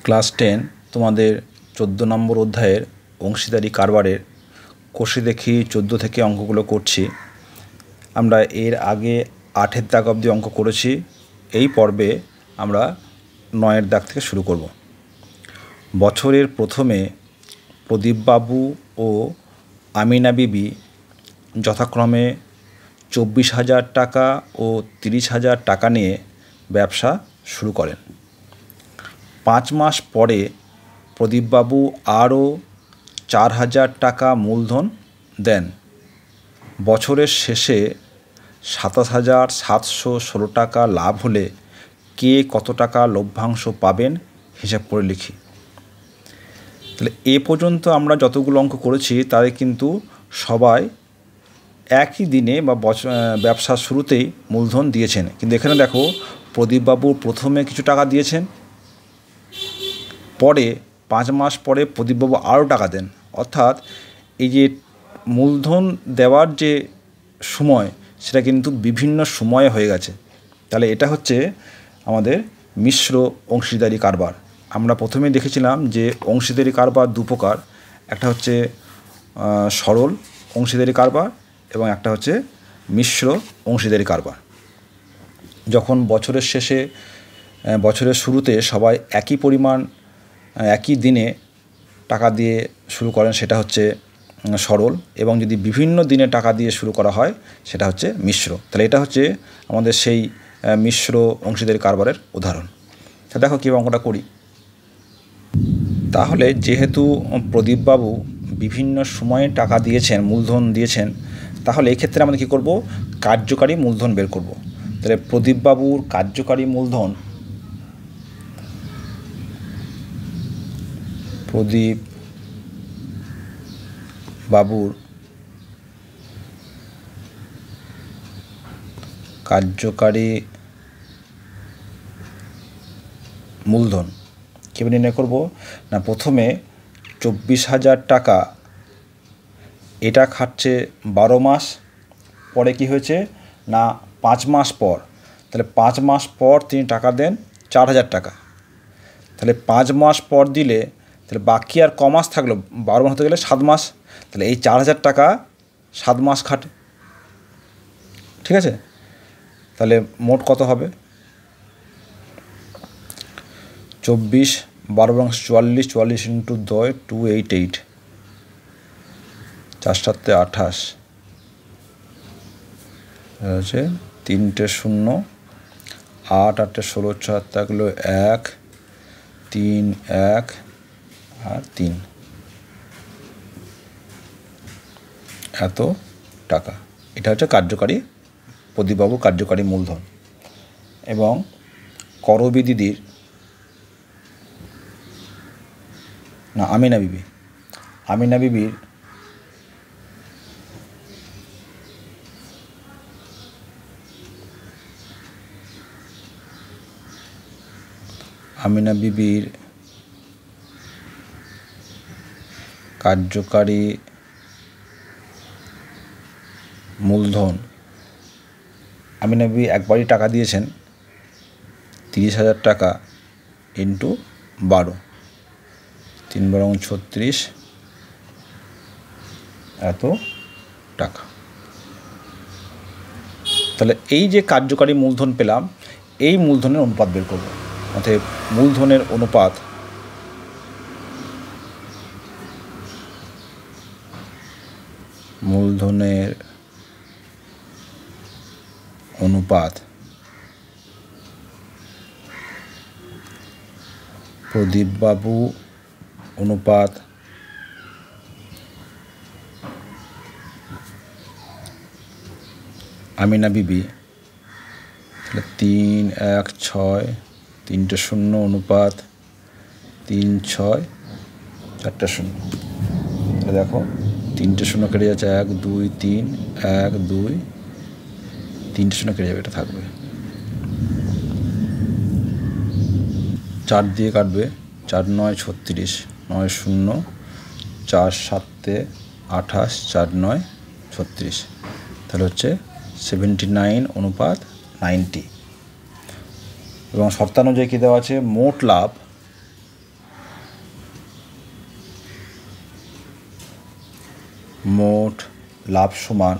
Class 10 তোমাদের 14 নম্বর অধ্যায়ের অংশীদারি কারবারের কষে দেখি 14 থেকে অঙ্কগুলো করছি। আমরা এর আগে 8-এর দাগ অবধি অঙ্ক করেছি। এই পর্বে আমরা 9-এর দাগ থেকে শুরু করব। বছরের প্রথমে প্রদীপবাবু ও আমিনা বিবি যথাক্রমে 24,000 টাকা ও 30,000 টাকা নিয়ে ব্যবসা শুরু করেন। 5 মাস পরে প্রদীপবাবু আরও 4,000 টাকা মূলধন দেন। বছরের শেষে 27,716 টাকা লাভ হলে কে কত টাকা লভ্যাংশ পাবেন হিসাব করে লিখি। তাহলে এ পর্যন্ত আমরা যতগুলো অঙ্ক করেছি তাদের কিন্তু সবাই একই দিনে বা ব্যবসার শুরুতেই মূলধন দিয়েছেন। কিন্তু এখানে দেখো, প্রদীপবাবু প্রথমে কিছু টাকা দিয়েছেন, পরে 5 মাস পরে প্রদীপবাবু আরও টাকা দেন। অর্থাৎ এই যে মূলধন দেওয়ার যে সময়, সেটা কিন্তু বিভিন্ন সময়ে হয়ে গেছে। তাহলে এটা হচ্ছে আমাদের মিশ্র অংশীদারি কারবার। আমরা প্রথমেই দেখেছিলাম যে অংশীদারি কারবার দু প্রকার, একটা হচ্ছে সরল অংশীদারি কারবার এবং একটা হচ্ছে মিশ্র অংশীদারি কারবার। যখন বছরের শেষে বছরের শুরুতে সবাই একই পরিমাণ একই দিনে টাকা দিয়ে শুরু করেন, সেটা হচ্ছে সরল, এবং যদি বিভিন্ন দিনে টাকা দিয়ে শুরু করা হয় সেটা হচ্ছে মিশ্র। তাহলে এটা হচ্ছে আমাদের সেই মিশ্র অংশীদারি কারবারের উদাহরণ। তা দেখো কী অঙ্কটা করি। তাহলে যেহেতু প্রদীপবাবু বিভিন্ন সময়ে টাকা দিয়েছেন, মূলধন দিয়েছেন, তাহলে এক্ষেত্রে আমরা কী করব, কার্যকারী মূলধন বের করব। তাহলে প্রদীপবাবুর কার্যকারী মূলধন, প্রদীপবাবুর কার্যকারী মূলধন কীভাবে নির্ণয় করব না, প্রথমে 24,000 টাকা এটা খাটছে 12 মাস, পরে কি হয়েছে না 5 মাস পর, তাহলে 5 মাস পর তিনি টাকা দেন 4,000 টাকা। তাহলে 5 মাস পর দিলে তাহলে বাকি আর ক মাস থাকলো, 12 মাস হতে গেলে 7 মাস, তাহলে এই 4,000 টাকা 7 মাস খাটে। ঠিক আছে, তাহলে মোট কত হবে, 24, 12 × 44, 44 × 2 288, 4 × 7 = 28, হচ্ছে 3টে 0, 8 8 16, 4 থাকলো 1 3 1 আর 3, এত টাকা। এটা হচ্ছে কার্যকারী প্রদীপবাবুর কার্যকারী মূলধন। এবং করবী দিদির না আমিনা বিবির কার্যকারী মূলধন, আমিনা বিবি একবারই টাকা দিয়েছেন 30,000 টাকা ইন্টু 12, 3 × 36, এত টাকা। তাহলে এই যে কার্যকারী মূলধন পেলাম, এই মূলধনের অনুপাত বের করব। অর্থাৎ মূলধনের অনুপাত প্রদীপবাবু অনুপাত আমিনা বিবি, তাহলে 3 1 6, 3টে 0 অনুপাত 3 6 4টে 0। তাহলে দেখো 3টে 0 কেটে যাচ্ছে, 1 2 3 1 2, 3টে 0 কেটে যাবে, এটা থাকবে। 4 দিয়ে কাটবে, 4 9 36, 9 0, 4 7 28, 4 9 36, তাহলে হচ্ছে 79 অনুপাত 90। এবং শর্তানুযায়ী কী দেওয়া আছে, মোট লাভ মোট লাভ সমান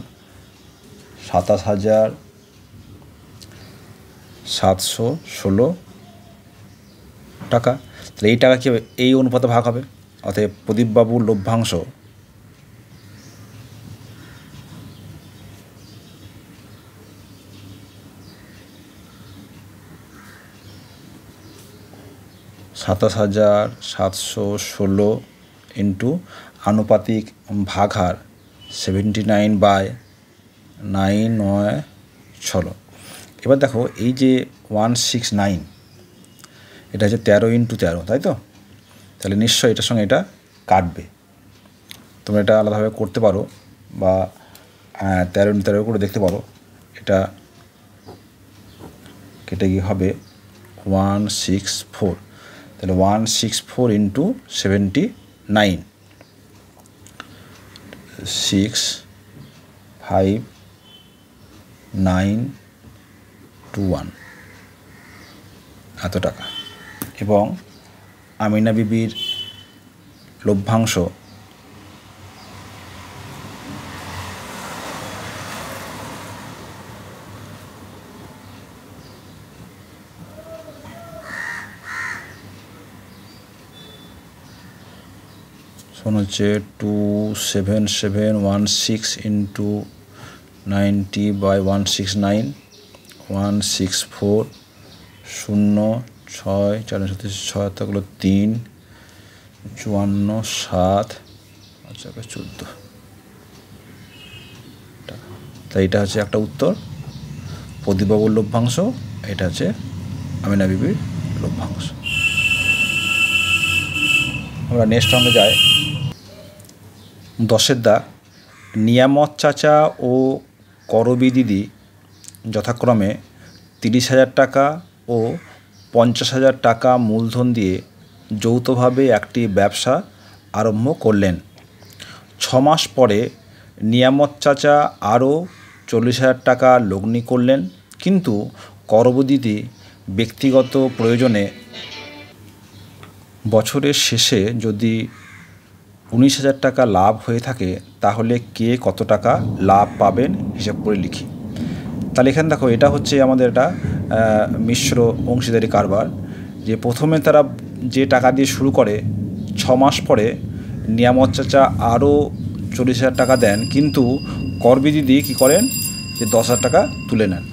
27,716 টাকা। তাহলে এই টাকা কী হবে, এই অনুপাতে ভাগ হবে, অতএব প্রদীপবাবুর লভ্যাংশ $27,716 ইন্টু আনুপাতিক ভাগ হার 79/996। এবার দেখো এই যে 169 এটা হচ্ছে 13 × 13, তাই তো? তাহলে নিশ্চয়ই এটার সঙ্গে এটা কাটবে। তোমরা এটা আলাদাভাবে করতে পারো বা 13 × 13 করে দেখতে পারো। এটা কেটে গিয়ে হবে 164। তাহলে 164 ইন্টু 79 65921 এত টাকা। এবং আমিনা বিবির লভ্যাংশ হচ্ছে 27716 ইন্টু 90/169 164 0 6 4 6 থাকলো 3 54 7 14 টাকা। তাই এটা হচ্ছে একটা উত্তর, প্রদীপবাবুর লভ্যাংশ। এটা হচ্ছে আমিনা বিবির লভ্যাংশ। আমরা নেক্সট অঙ্কে যাই। 10-এর দাগ। নিয়ামত চাচা ও করবী দিদি যথাক্রমে 30,000 টাকা ও 50,000 টাকা মূলধন দিয়ে যৌথভাবে একটি ব্যবসা আরম্ভ করলেন। 6 মাস পরে নিয়ামত চাচা আরও 40,000 টাকা লগ্নি করলেন, কিন্তু করবী দিদি ব্যক্তিগত প্রয়োজনে বছরের শেষে যদি 19,000 টাকা লাভ হয়ে থাকে তাহলে কে কত টাকা লাভ পাবেন হিসাব করে লিখি। তাহলে এখানে দেখো এটা হচ্ছে আমাদের একটা মিশ্র অংশীদারি কারবার। যে প্রথমে তারা যে টাকা দিয়ে শুরু করে, 6 মাস পরে নিয়ামত চাচা আরও 40,000 টাকা দেন, কিন্তু করবী দিদি কী করেন, যে 10,000 টাকা তুলে নেন।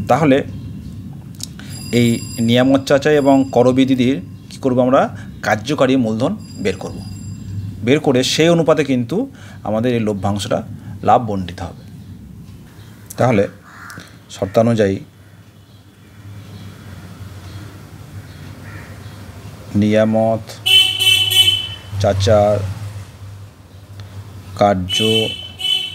তাহলে এই নিয়ামত চাচা এবং করবী দিদির কী করবো, আমরা কার্যকারী মূলধন বের করব। বের করে সেই অনুপাতে কিন্তু আমাদের এই লভ্যাংশটা লাভ বণ্টিত হবে। তাহলে শর্তানুযায়ী নিয়ামত চাচার কার্যকারী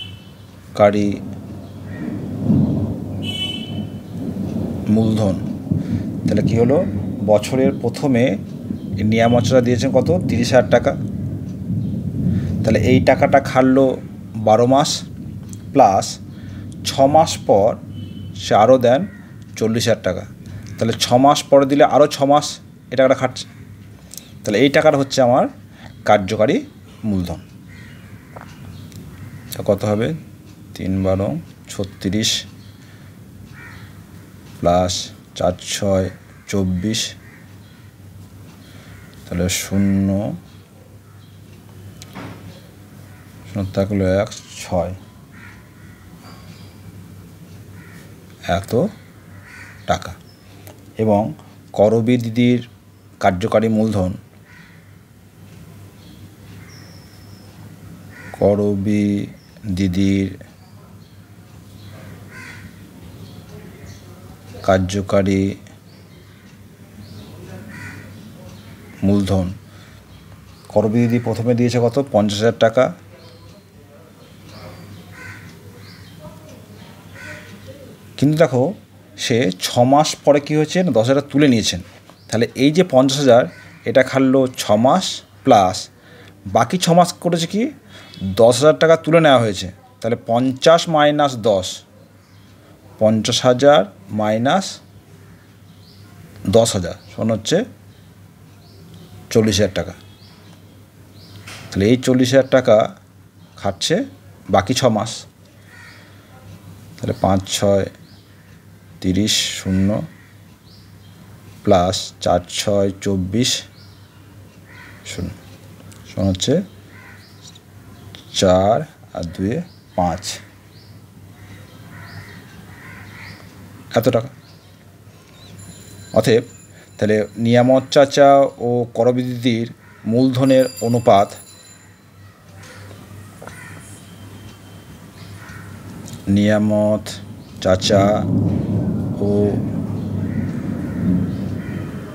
মূলধন, তাহলে কী হলো, বছরের প্রথমে নিয়ামত চাচা দিয়েছেন কত, 30,000 টাকা। তাহলে এই টাকাটা খাটলো 12 মাস, প্লাস 6 মাস পর সে আরও দেন 40,000 টাকা। তাহলে 6 মাস পরে দিলে আরও 6 মাস এই টাকাটা খাটছে। তাহলে এই টাকাটা হচ্ছে আমার কার্যকারী মূলধন। কত হবে, 3 12 36 প্লাস 4 6 24, তাহলে 0 থাকলো 1 6 এত টাকা। এবং করবী দিদির কার্যকারী মূলধন, করবী দিদির কার্যকারী মূলধন, করবী দিদি প্রথমে দিয়েছে কত, 50,000 টাকা। কিন্তু দেখো সে 6 মাস পরে কী হয়েছে, 10,000 তুলে নিয়েছেন। তাহলে এই যে 50,000 এটা খাটলো 6 মাস, প্লাস বাকি 6 মাস করেছে কি, 10,000 টাকা তুলে নেওয়া হয়েছে। তাহলে 50 মাইনাস 10, 50,000 মাইনাস 10,000 সমান হচ্ছে 40,000 টাকা। তাহলে এই 40,000 টাকা খাটছে বাকি 6 মাস, তাহলে 5 6 30 0 প্লাস 4 6 24 0 সমান হচ্ছে 4 আর 2 5, এত টাকা। অতএব তাহলে নিয়ামত চাচা ও করবিদিদির মূলধনের অনুপাত নিয়ামত চাচা ও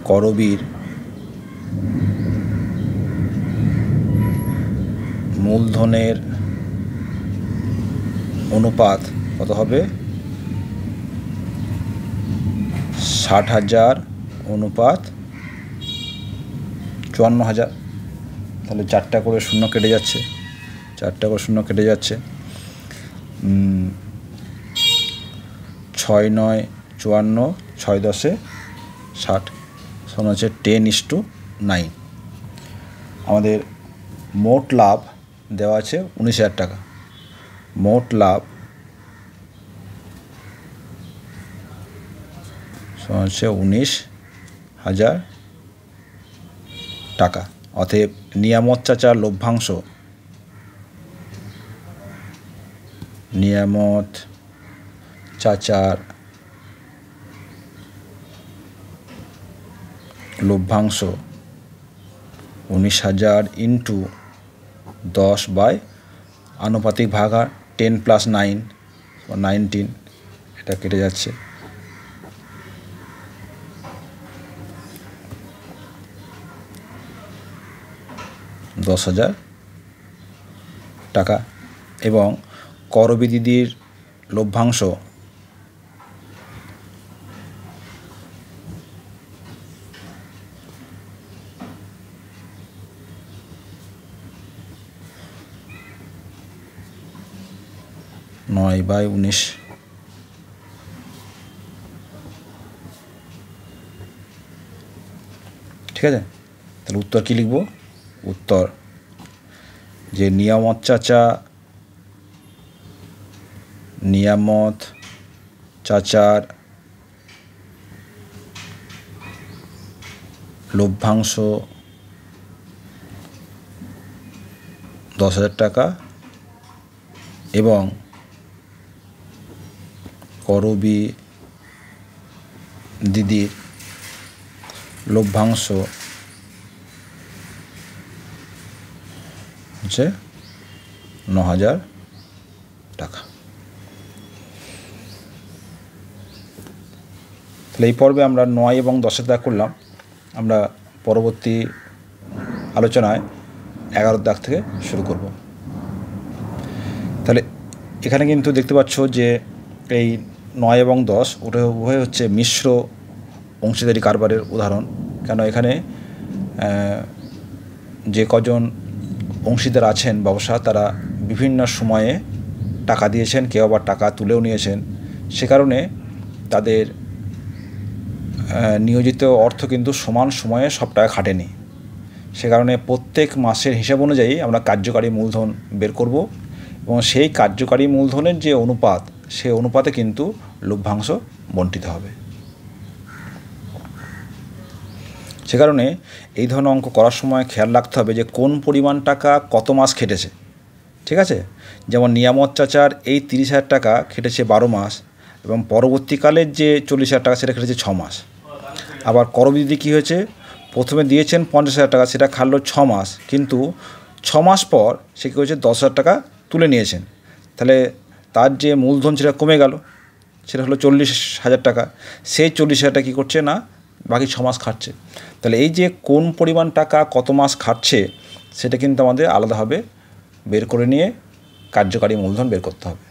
করবীর মূলধনের অনুপাত কত হবে? 60,000 অনুপাত 54,000। তাহলে 4টা করে শূন্য কেটে যাচ্ছে, 4টা করে শূন্য কেটে যাচ্ছে। 6 9 54, 6 10 60, সমান হচ্ছে 10:9। আমাদের মোট লাভ দেওয়া আছে 19,000 টাকা। মোট লাভ সমান হচ্ছে 19,000 টাকা। অতএব নিয়ামত চাচার লভ্যাংশ, নিয়ামত চাচার লভ্যাংশ 19,000 ইন্টু 10 বাই আনুপাতিক ভাগা 10 + 9 19, এটা কেটে যাচ্ছে। 10,000 টাকা। এবং করবিদিদির লভ্যাংশ নয় বাই 19, ঠিক আছে। তাহলে উত্তর কী লিখব? উত্তর যে নিয়ামত চাচার লভ্যাংশ 10,000 টাকা এবং করবিদিদির লভ্যাংশ হচ্ছে 9,000 টাকা। তাহলে এই পর্বে আমরা 9 এবং 10 দাগ করলাম। আমরা পরবর্তী আলোচনায় 11 দাগ থেকে শুরু করব। তাহলে এখানে কিন্তু দেখতে পাচ্ছ যে এই 9 এবং 10 ওটা উভয় হচ্ছে মিশ্র অংশীদারি কারবারের উদাহরণ। কেন এখানে যে কজন অংশীদার আছেন ব্যবসা, তারা বিভিন্ন সময়ে টাকা দিয়েছেন, কেউ আবার টাকা তুলেও নিয়েছেন। সে কারণে তাদের নিয়োজিত অর্থ কিন্তু সমান সময়ে সব টাকা খাটেনি। সে কারণে প্রত্যেক মাসের হিসাব অনুযায়ী আমরা কার্যকারী মূলধন বের করব এবং সেই কার্যকারী মূলধনের যে অনুপাত, সেই অনুপাতে কিন্তু লভ্যাংশ বণ্টিত হবে। সে কারণে এই ধরনের অঙ্ক করার সময় খেয়াল রাখতে হবে যে কোন পরিমাণ টাকা কত মাস খেটেছে, ঠিক আছে। যেমন নিয়ামত চাচার এই 30,000 টাকা খেটেছে 12 মাস এবং পরবর্তীকালের যে 40,000 টাকা সেটা খেটেছে 6 মাস। আবার করবিদিদি কী হয়েছে, প্রথমে দিয়েছেন 50,000 টাকা, সেটা খাটলো 6 মাস, কিন্তু 6 মাস পর সে কী হয়েছে 10,000 টাকা তুলে নিয়েছেন। তাহলে তার যে মূলধন সেটা কমে গেল, সেটা হলো 40,000 টাকা। সেই 40,000 টাকা কী করছে না, বাকি 6 মাস খাটছে। তাহলে এই যে কোন পরিমাণ টাকা কত মাস খাটছে সেটা কিন্তু আমাদের আলাদাভাবে বের করে নিয়ে কার্যকারী মূলধন বের করতে হবে।